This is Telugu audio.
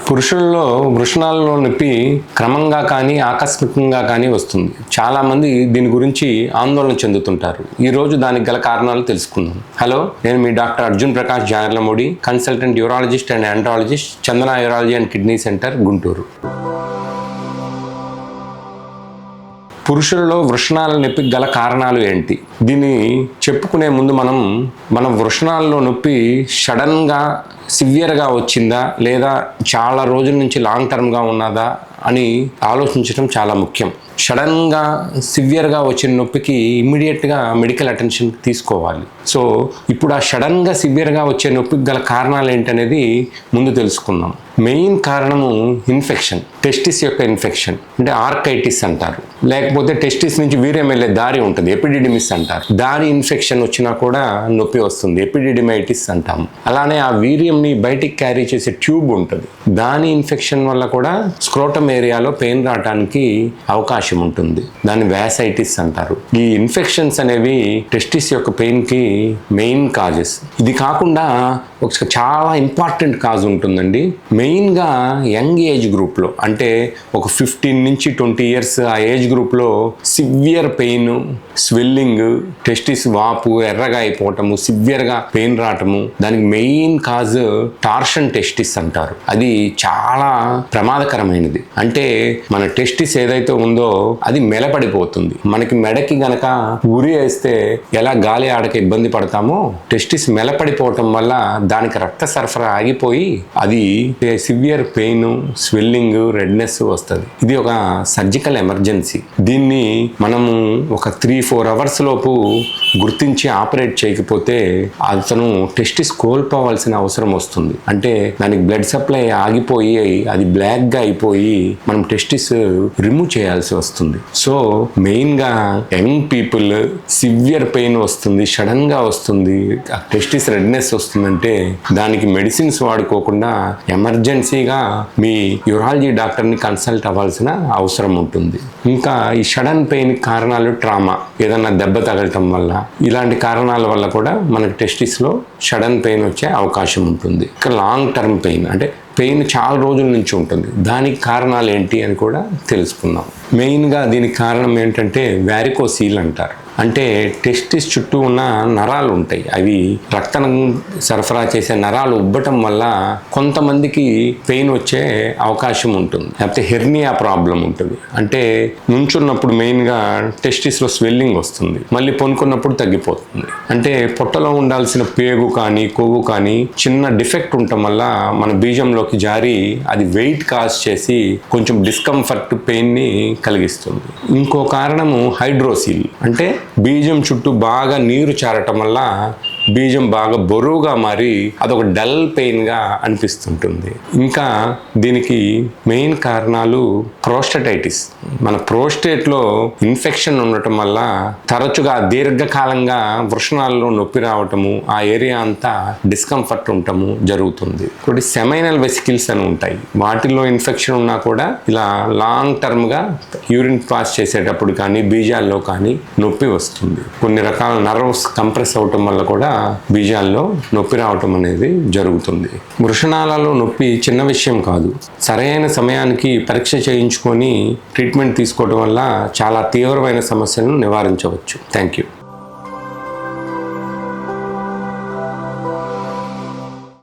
పురుషుల్లో వృషణాలలో నొప్పి క్రమంగా కానీ ఆకస్మికంగా కానీ వస్తుంది. చాలామంది దీని గురించి ఆందోళన చెందుతుంటారు. ఈరోజు దానికి గల కారణాలు తెలుసుకుందాం. హలో, నేను మీ doctor Arjun Prakash Jagarlamudi, consultant urologist and andrologist, Chandana urology and kidney centre, Guntur. పురుషులలో వృషణాల నొప్పి గల కారణాలు ఏంటి? దీన్ని చెప్పుకునే ముందు మన వృషణాల్లో నొప్పి సడన్గా సివియర్గా వచ్చిందా లేదా చాలా రోజుల నుంచి లాంగ్ టర్మ్గా ఉన్నదా అని ఆలోచించడం చాలా ముఖ్యం. సడన్గా సివియర్గా వచ్చిన నొప్పికి ఇమ్మీడియట్గా మెడికల్ అటెన్షన్ తీసుకోవాలి. సో ఇప్పుడు ఆ సడన్గా సివియర్గా వచ్చే నొప్పికి గల కారణాలు ఏంటనేది ముందు తెలుసుకుందాం. మెయిన్ కారణము ఇన్ఫెక్షన్, టెస్టిస్ యొక్క ఇన్ఫెక్షన్, అంటే ఆర్కైటిస్ అంటారు. లేకపోతే టెస్టిస్ నుంచి వీర్యం వెళ్ళే దారి ఉంటుంది, ఎపిడిడిమిస్ అంటారు. దారి ఇన్ఫెక్షన్ వచ్చినా కూడా నొప్పి వస్తుంది, ఎపిడిడిమైటిస్ అంటాము. అలానే ఆ వీర్యంని బయటికి క్యారీ చేసే ట్యూబ్ ఉంటుంది, దాని ఇన్ఫెక్షన్ వల్ల కూడా స్క్రోటమ్ ఏరియాలో పెయిన్ రావడానికి అవకాశం ఉంటుంది, దాన్ని వ్యాసైటిస్ అంటారు. ఈ ఇన్ఫెక్షన్స్ అనేవి టెస్టిస్ యొక్క పెయిన్కి మెయిన్ కాజెస్. ఇది కాకుండా ఒక చాలా ఇంపార్టెంట్ కాజ్ ఉంటుందండి. మెయిన్గా యంగ్ ఏజ్ గ్రూప్లో, అంటే ఒక 15 నుంచి 20 ఇయర్స్ ఆ ఏజ్ గ్రూప్లో సివియర్ పెయిన్, స్వెల్లింగ్, టెస్టిస్ వాపు, ఎర్రగా అయిపోవటము, సివియర్గా పెయిన్ రావటము, దానికి మెయిన్ కాజ్ టార్షన్ టెస్టిస్ అంటారు. అది చాలా ప్రమాదకరమైనది. అంటే మన టెస్టిస్ ఏదైతే ఉందో అది మెలపడిపోతుంది. మనకి మెడకి గనక ఉరి వేస్తే ఎలా గాలి ఆడక ఇబ్బంది పడతామో, టెస్టిస్ మెలపడిపోవటం వల్ల దానికి రక్త సరఫరా ఆగిపోయి అది సివియర్ పెయిన్, స్వెల్లింగ్, రెడ్నెస్ వస్తుంది. ఇది ఒక సర్జికల్ ఎమర్జెన్సీ. దీన్ని మనము ఒక 3-4 అవర్స్ లోపు గుర్తించి ఆపరేట్ చేయకపోతే అతను టెస్టిస్ కోల్పోవాల్సిన అవసరం వస్తుంది. అంటే దానికి బ్లడ్ సప్లై ఆగిపోయి అది బ్లాక్గా అయిపోయి మనం టెస్టిస్ రిమూవ్ చేయాల్సి వస్తుంది. సో మెయిన్గా యంగ్ పీపుల్ సివియర్ పెయిన్ వస్తుంది, సడన్గా వస్తుంది, టెస్టిస్ రెడ్నెస్ వస్తుందంటే దానికి మెడిసిన్స్ వాడుకోకుండా ఎమర్జెన్సీగా మీ యూరాలజీ డాక్టర్ని కన్సల్ట్ అవ్వాల్సిన అవసరం ఉంటుంది. ఇంకా ఈ సడన్ పెయిన్ కారణాలు ట్రామా, ఏదన్నా దెబ్బ తగలటం వల్ల, ఇలాంటి కారణాల వల్ల కూడా మనకి టెస్టిస్లో సడన్ పెయిన్ వచ్చే అవకాశం ఉంటుంది. ఇంకా లాంగ్ టర్మ్ పెయిన్, అంటే పెయిన్ చాలా రోజుల నుంచి ఉంటుంది, దానికి కారణాలు ఏంటి అని కూడా తెలుసుకుందాం. మెయిన్గా దీనికి కారణం ఏంటంటే వ్యారికోసీల్ అంటారు. అంటే టెస్టిస్ చుట్టూ ఉన్న నరాలు ఉంటాయి, అవి రక్తం సరఫరా చేసే నరాలు ఉబ్బటం వల్ల కొంతమందికి పెయిన్ వచ్చే అవకాశం ఉంటుంది. లేకపోతే హెర్నియా ప్రాబ్లం ఉంటుంది, అంటే నుంచున్నప్పుడు మెయిన్గా టెస్టిస్లో స్వెల్లింగ్ వస్తుంది, మళ్ళీ పొనుకున్నప్పుడు తగ్గిపోతుంది. అంటే పొట్టలో ఉండాల్సిన పేగు కానీ కొవ్వు కానీ చిన్న డిఫెక్ట్ ఉండటం వల్ల మన బీజంలోకి జారి అది వెయిట్ కాజ్ చేసి కొంచెం డిస్కంఫర్ట్, పెయిన్ని కలిగిస్తుంది. ఇంకో కారణము హైడ్రోసీల్, అంటే బీజం చుట్టూ బాగా నీరు చేరటం వల్ల బీజం బాగా బరువుగా మారి అదొక డల్ పెయిన్గా అనిపిస్తుంటుంది. ఇంకా దీనికి మెయిన్ కారణాలు ప్రోస్టటైటిస్. మన ప్రోస్టేట్లో ఇన్ఫెక్షన్ ఉండటం వల్ల తరచుగా దీర్ఘకాలంగా వృషణాల్లో నొప్పి రావటము, ఆ ఏరియా అంతా డిస్కంఫర్ట్ ఉండటము జరుగుతుంది. ఒకటి సెమైనల్ వెసికిల్స్ అని ఉంటాయి, వాటిల్లో ఇన్ఫెక్షన్ ఉన్నా కూడా ఇలా లాంగ్ టర్మ్గా యూరిన్ పాస్ చేసేటప్పుడు కానీ బీజాల్లో కానీ నొప్పి వస్తుంది. కొన్ని రకాల నర్వ్స్ కంప్రెస్ అవటం వల్ల కూడా బీజాల్లో నొప్పి రావటం అనేది జరుగుతుంది. వృషణాలలో నొప్పి చిన్న విషయం కాదు. సరైన సమయానికి పరీక్ష చేయించుకొని ట్రీట్మెంట్ తీసుకోవడం వల్ల చాలా తీవ్రమైన సమస్యలను నివారించవచ్చు. Thank you.